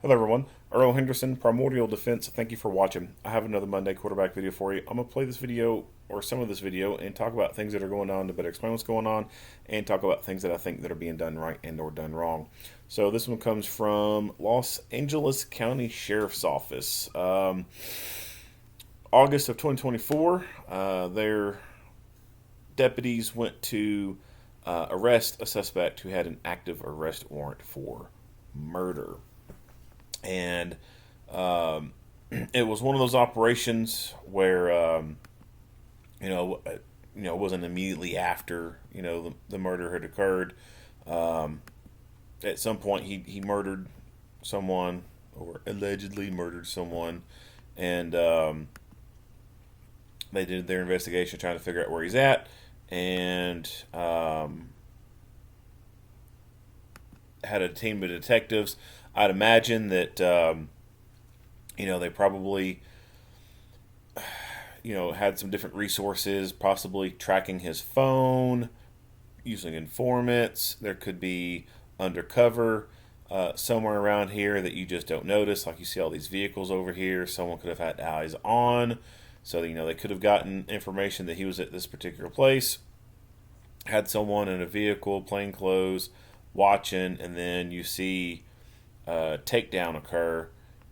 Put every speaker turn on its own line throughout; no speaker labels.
Hello everyone, Earl Henderson, Primordial Defense. Thank you for watching. I have another Monday quarterback video for you. I'm going to play this video, or some of this video, and talk about things that are going on to better explain what's going on, and talk about things that I think that are being done right and or done wrong. So this one comes from Los Angeles County Sheriff's Office. August of 2024, their deputies went to arrest a suspect who had an active arrest warrant for murder. And it was one of those operations where you know it wasn't immediately after the murder had occurred. Um, at some point, he murdered someone, or allegedly murdered someone, and they did their investigation trying to figure out where he's at, and had a team of detectives. I'd imagine that they probably had some different resources, possibly tracking his phone, using informants. There could be undercover somewhere around here that you just don't notice. Like you see all these vehicles over here. Someone could have had eyes on. So, they could have gotten information that he was at this particular place, had someone in a vehicle, plain clothes, watching, and then you see takedown occur,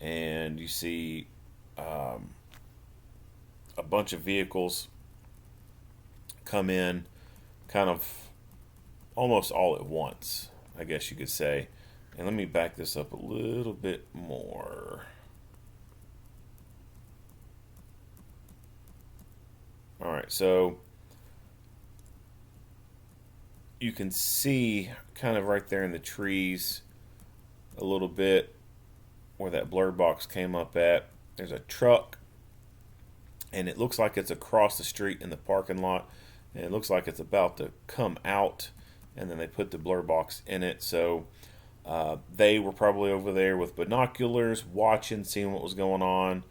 and you see a bunch of vehicles come in kind of almost all at once, I guess you could say. And let me back this up a little bit more. All right, so you can see kind of right there in the trees a little bit where that blur box came up at. There's a truck, and it looks like it's across the street in the parking lot, and it looks like it's about to come out, and then they put the blur box in it. So they were probably over there with binoculars, watching, seeing what was going on,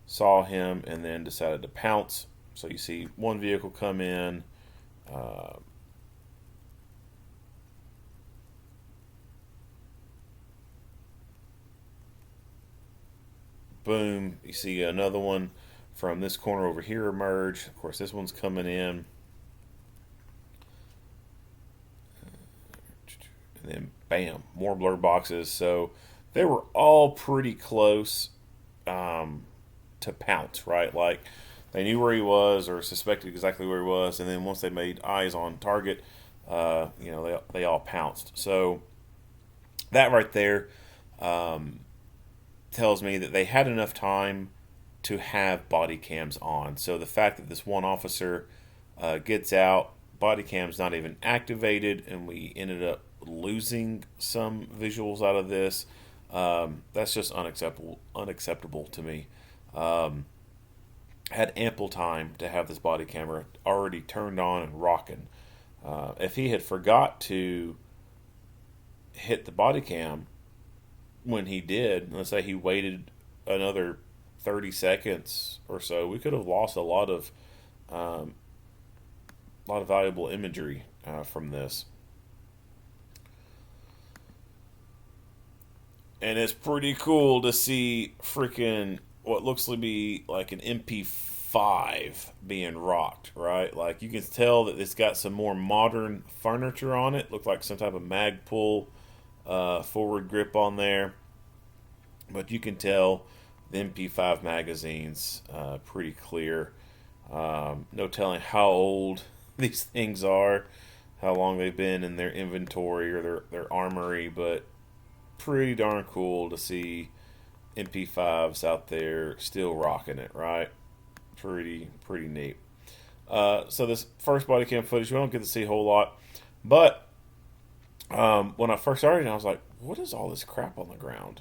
saw him, and then decided to pounce. So you see one vehicle come in. Uh, Boom. You see another one from this corner over here emerge. Of course, this one's coming in. And then, bam, more blur boxes. So they were all pretty close to pounce, right? Like they knew where he was or suspected exactly where he was. And then once they made eyes on target, they all pounced. So that right there tells me that they had enough time to have body cams on. So the fact that this one officer gets out, body cam's not even activated, and we ended up losing some visuals out of this. That's just unacceptable to me. Had ample time to have this body camera already turned on and rocking. If he had forgot to hit the body cam when he did, let's say he waited another 30 seconds or so, we could have lost um, a lot of valuable imagery from this. And it's pretty cool to see freaking what looks to be like an MP5 being rocked, right? Like you can tell that it's got some more modern furniture on it. Looked like some type of mag pull forward grip on there. But you can tell the MP5 magazine's pretty clear. No telling how old these things are, how long they've been in their inventory or their armory, but pretty darn cool to see MP5s out there still rocking it, right? Pretty neat. So this first body cam footage, we don't get to see a whole lot, but when I first started, I was like, "What is all this crap on the ground?"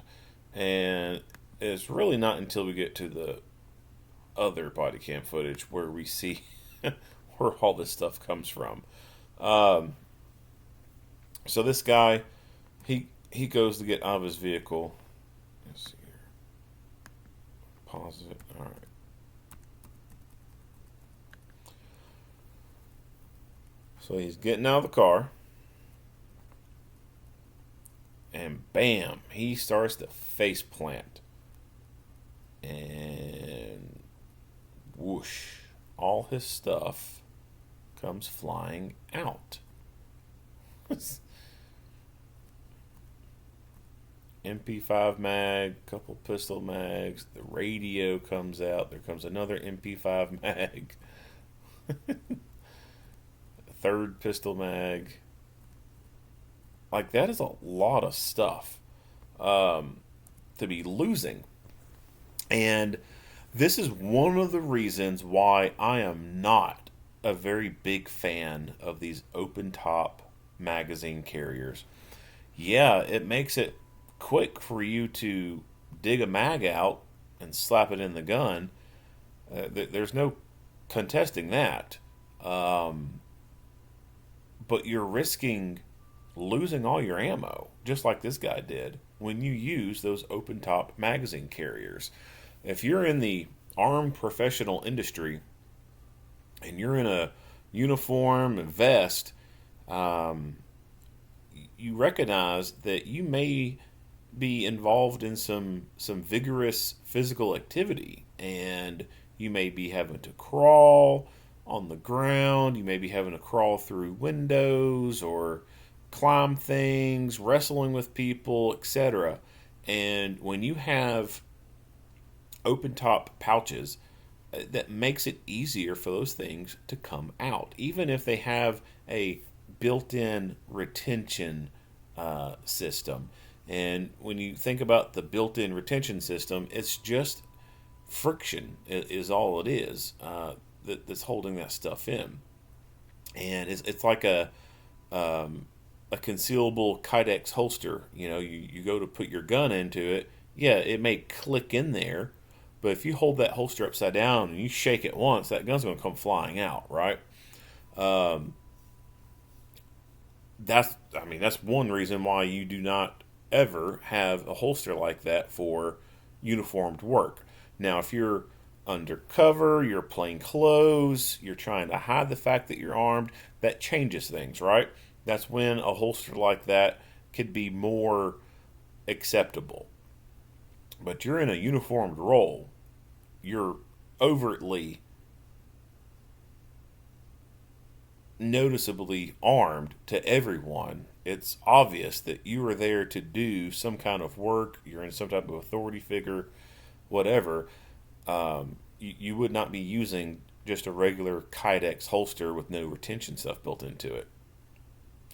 And it's really not until we get to the other body cam footage where we see where all this stuff comes from. Um, so this guy, he goes to get out of his vehicle. Let's see here. Pause it. All right. So he's getting out of the car, and bam, he starts to face plant. And whoosh, all his stuff comes flying out. MP5 mag, couple pistol mags, the radio comes out, there comes another MP5 mag, third pistol mag. Like, that is a lot of stuff to be losing. And this is one of the reasons why I am not a very big fan of these open top magazine carriers. Yeah, it makes it quick for you to dig a mag out and slap it in the gun. There's no contesting that. But you're risking losing all your ammo, just like this guy did, when you use those open top magazine carriers. If you're in the armed professional industry and you're in a uniform and vest, you recognize that you may be involved in some vigorous physical activity, and you may be having to crawl on the ground, you may be having to crawl through windows or climb things, wrestling with people, etc. And when you have open top pouches, that makes it easier for those things to come out, even if they have a built-in retention system. And when you think about the built-in retention system, it's just friction is all it is that's holding that stuff in. And it's like a concealable Kydex holster. You know, you go to put your gun into it. Yeah, it may click in there, but if you hold that holster upside down and you shake it once, that gun's going to come flying out, right? That's one reason why you do not ever have a holster like that for uniformed work. Now, if you're undercover, you're plain clothes, you're trying to hide the fact that you're armed, that changes things, right? That's when a holster like that could be more acceptable. But you're in a uniformed role, you're overtly, noticeably armed to everyone. It's obvious that you are there to do some kind of work, you're in some type of authority figure, whatever. You would not be using just a regular Kydex holster with no retention stuff built into it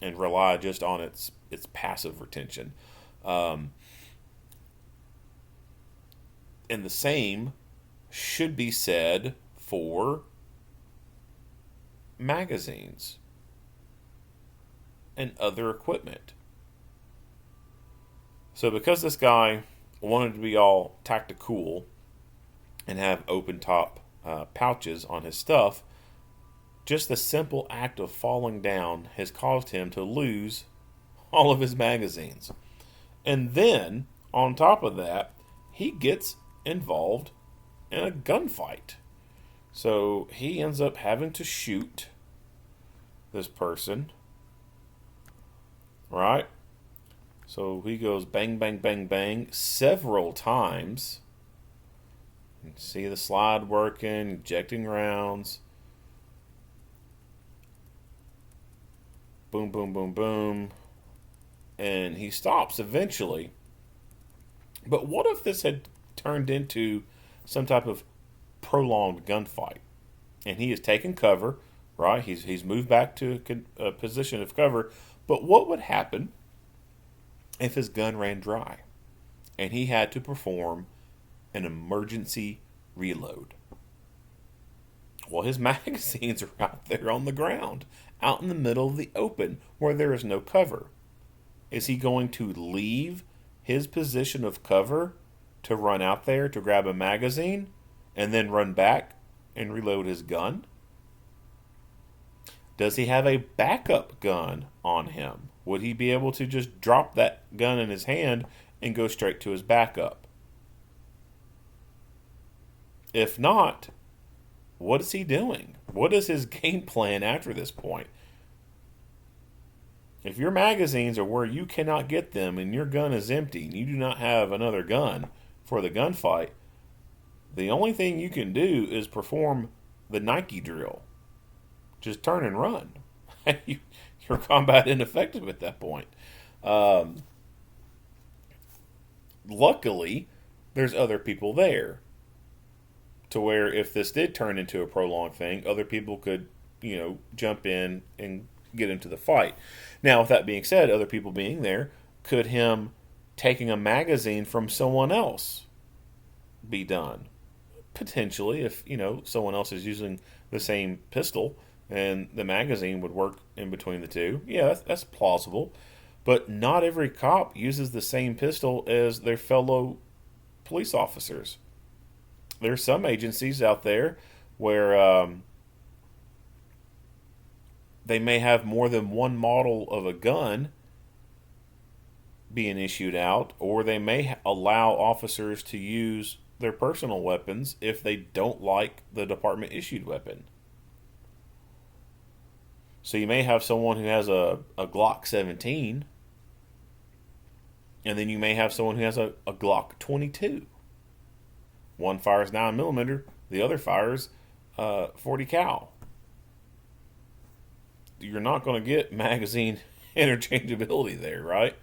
and rely just on its passive retention. And the same should be said for magazines and other equipment. So because this guy wanted to be all tactical and have open top pouches on his stuff, just the simple act of falling down has caused him to lose all of his magazines. And then, on top of that, he gets involved in a gunfight. So he ends up having to shoot this person, right? So he goes bang, bang, bang, bang several times. You can see the slide working, ejecting rounds. Boom, boom, boom, boom. And he stops eventually. But what if this had turned into some type of prolonged gunfight? And he has taken cover, right? He's moved back to a position of cover. But what would happen if his gun ran dry and he had to perform an emergency reload? Well, his magazines are out there on the ground, out in the middle of the open where there is no cover. Is he going to leave his position of cover to run out there to grab a magazine and then run back and reload his gun? Does he have a backup gun on him? Would he be able to just drop that gun in his hand and go straight to his backup? If not, what is he doing? What is his game plan after this point? If your magazines are where you cannot get them and your gun is empty and you do not have another gun for the gunfight, the only thing you can do is perform the Nike drill. Just turn and run. Your combat ineffective at that point. Um, Luckily, there's other people there to where if this did turn into a prolonged thing, other people could, jump in and get into the fight. Now, with that being said, other people being there, could him taking a magazine from someone else be done? Potentially, if someone else is using the same pistol and the magazine would work in between the two. Yeah, that's plausible. But not every cop uses the same pistol as their fellow police officers. There's some agencies out there where they may have more than one model of a gun being issued out, or they may allow officers to use their personal weapons if they don't like the department issued weapon. So you may have someone who has a Glock 17, and then you may have someone who has a Glock 22. One fires 9mm, the other fires 40 cal. You're not going to get magazine interchangeability there, right?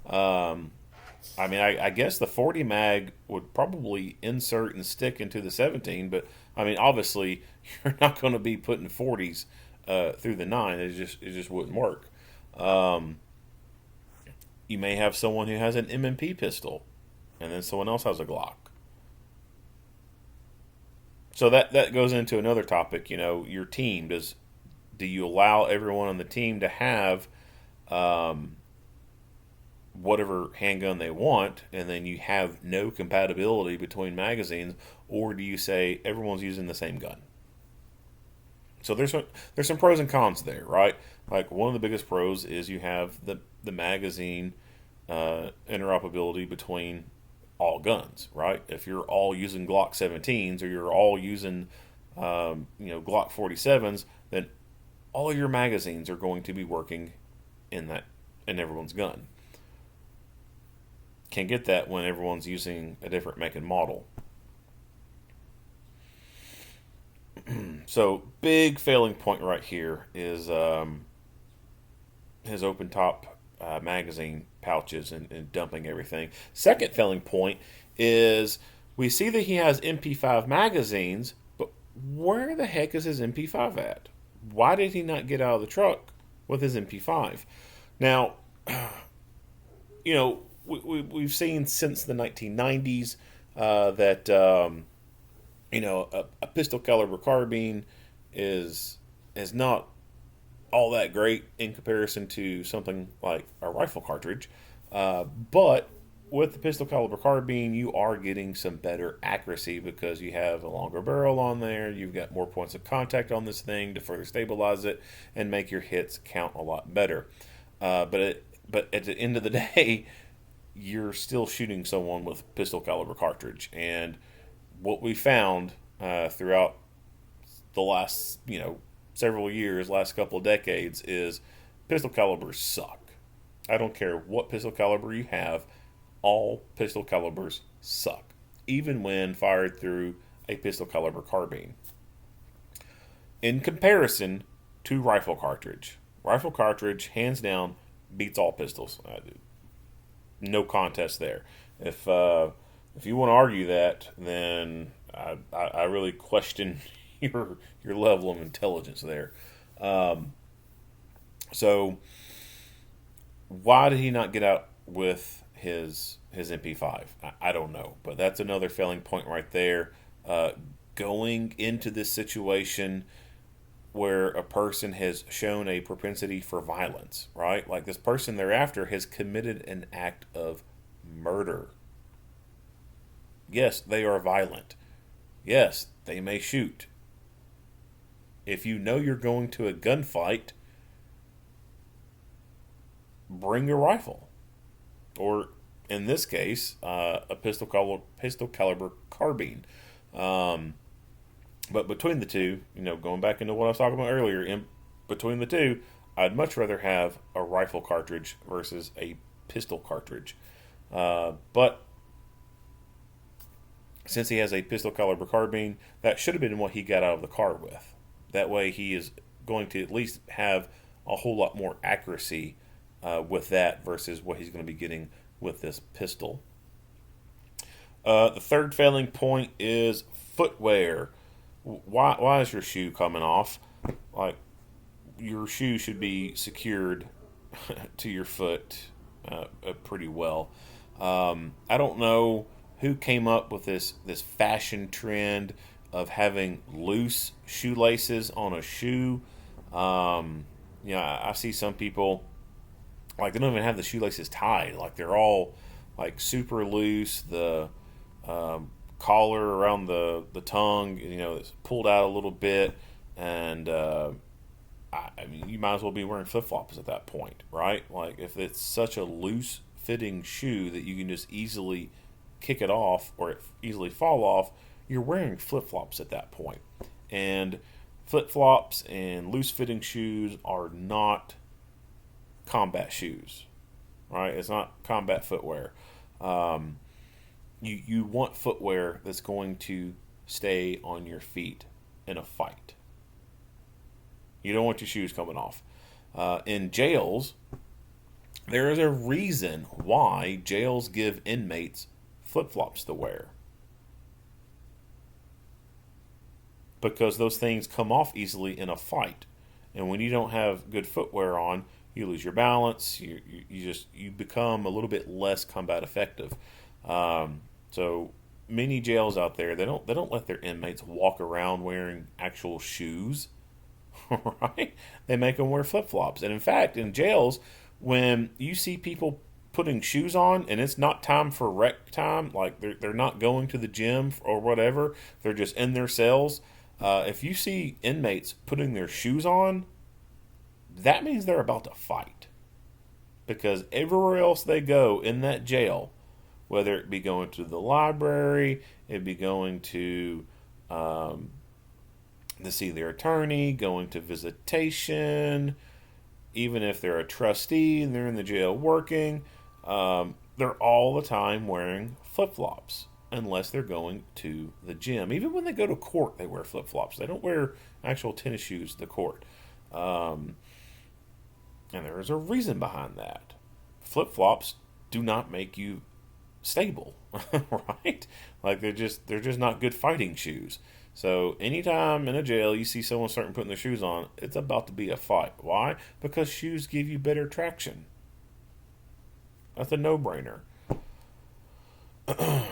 I guess the 40 mag would probably insert and stick into the 17, but obviously you're not going to be putting 40s through the 9. It just wouldn't work. You may have someone who has an M&P pistol, and then someone else has a Glock. So that goes into another topic. Your team. Do you allow everyone on the team to have whatever handgun they want, and then you have no compatibility between magazines, or do you say everyone's using the same gun? So there's some pros and cons there, right? Like one of the biggest pros is you have the magazine interoperability between all guns, right? If you're all using Glock 17s or you're all using Glock 47s, then all of your magazines are going to be working in everyone's gun. Can't get that when everyone's using a different make and model. So big failing point right here is his open top magazine pouches and dumping everything. Second failing point is we see that he has MP5 magazines, but where the heck is his MP5 at? Why did he not get out of the truck with his MP5? Now, we've seen since the 1990s that a pistol caliber carbine is not all that great in comparison to something like a rifle cartridge. But with the pistol caliber carbine, you are getting some better accuracy because you have a longer barrel on there. You've got more points of contact on this thing to further stabilize it and make your hits count a lot better. But at the end of the day, you're still shooting someone with pistol caliber cartridge. And what we found throughout the last, several years, last couple of decades, is pistol calibers suck. I don't care what pistol caliber you have, all pistol calibers suck, even when fired through a pistol caliber carbine. In comparison to rifle cartridge, hands down beats all pistols. No contest there. If you want to argue that, then I really question your level of intelligence there. So why did he not get out with his MP5? I don't know, but that's another failing point right there. Going into this situation where a person has shown a propensity for violence, right? Like this person thereafter has committed an act of murder. Yes, they are violent. Yes, they may shoot. If you know you're going to a gunfight, bring your rifle. Or, in this case, a pistol caliber carbine. But between the two, going back into what I was talking about earlier, between the two, I'd much rather have a rifle cartridge versus a pistol cartridge. But since he has a pistol caliber carbine, that should have been what he got out of the car with. That way, he is going to at least have a whole lot more accuracy with that versus what he's going to be getting with this pistol. The third failing point is footwear. Why is your shoe coming off? Like, your shoe should be secured to your foot pretty well. I don't know who came up with this fashion trend of having loose shoelaces on a shoe. I see some people like they don't even have the shoelaces tied. Like they're all like super loose. The collar around the tongue, it's pulled out a little bit, and I mean, you might as well be wearing flip flops at that point, right? Like if it's such a loose fitting shoe that you can just easily kick it off or it easily fall off, you're wearing flip flops at that point. And flip flops and loose fitting shoes are not combat shoes, right? It's not combat footwear. You want footwear that's going to stay on your feet in a fight. You don't want your shoes coming off. In jails, there is a reason why jails give inmates flip-flops to wear. Because those things come off easily in a fight. And when you don't have good footwear on, you lose your balance. You become a little bit less combat effective. So many jails out there, they don't let their inmates walk around wearing actual shoes. Right? They make them wear flip-flops. And in fact, in jails, when you see people putting shoes on and it's not time for rec time, like they're not going to the gym or whatever, they're just in their cells. If you see inmates putting their shoes on, that means they're about to fight. Because everywhere else they go in that jail, whether it be going to the library, it be going to see their attorney, going to visitation, even if they're a trustee and they're in the jail working, they're all the time wearing flip-flops unless they're going to the gym. Even when they go to court, they wear flip-flops. They don't wear actual tennis shoes to court. And there is a reason behind that. Flip-flops do not make you stable, right? Like they're just not good fighting shoes. So anytime in a jail you see someone starting putting their shoes on, it's about to be a fight. Why? Because shoes give you better traction. That's a no-brainer. At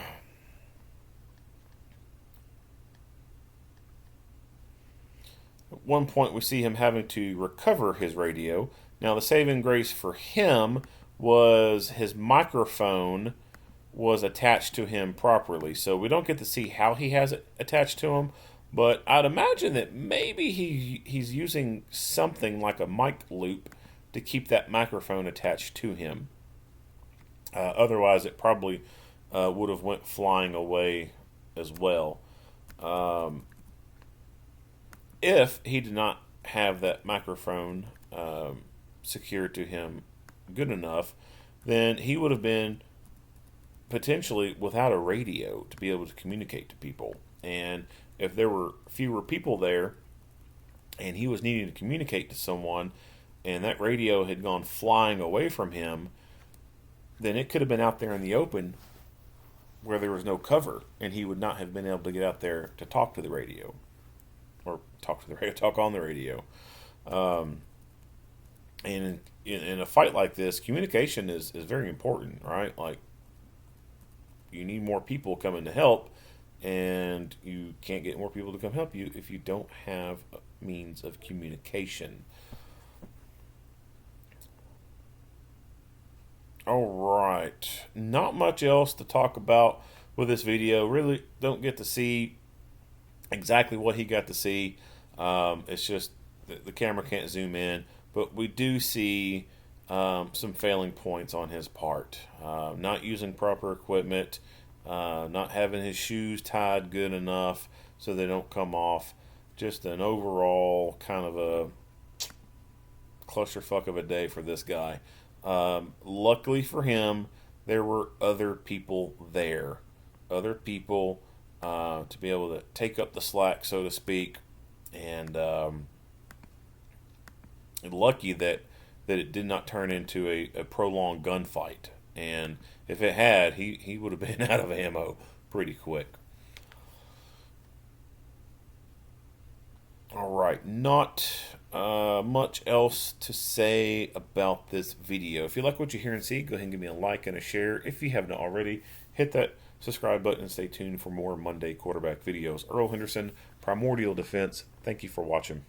one point we see him having to recover his radio. Now the saving grace for him was his microphone was attached to him properly. So we don't get to see how he has it attached to him, but I'd imagine that maybe he's using something like a mic loop to keep that microphone attached to him. Otherwise, it probably would have went flying away as well. If he did not have that microphone secured to him good enough, then he would have been potentially without a radio to be able to communicate to people. And if there were fewer people there and he was needing to communicate to someone and that radio had gone flying away from him, then it could have been out there in the open where there was no cover and he would not have been able to get out there to talk to the radio or talk on the radio. And in a fight like this, communication is very important, right? Like, you need more people coming to help, and you can't get more people to come help you if you don't have a means of communication. All right, not much else to talk about with this video. Really don't get to see exactly what he got to see. It's just the camera can't zoom in, but we do see some failing points on his part. Not using proper equipment, not having his shoes tied good enough so they don't come off. Just an overall kind of a clusterfuck of a day for this guy. Luckily for him, there were other people there, other people to be able to take up the slack, so to speak, and lucky that it did not turn into a prolonged gunfight. And if it had, he would have been out of ammo pretty quick. All right, not much else to say about this video. If you like what you hear and see, go ahead and give me a like and a share. If you haven't already, hit that subscribe button and stay tuned for more Monday quarterback videos. Earl Henderson, Primordial Defense. Thank you for watching.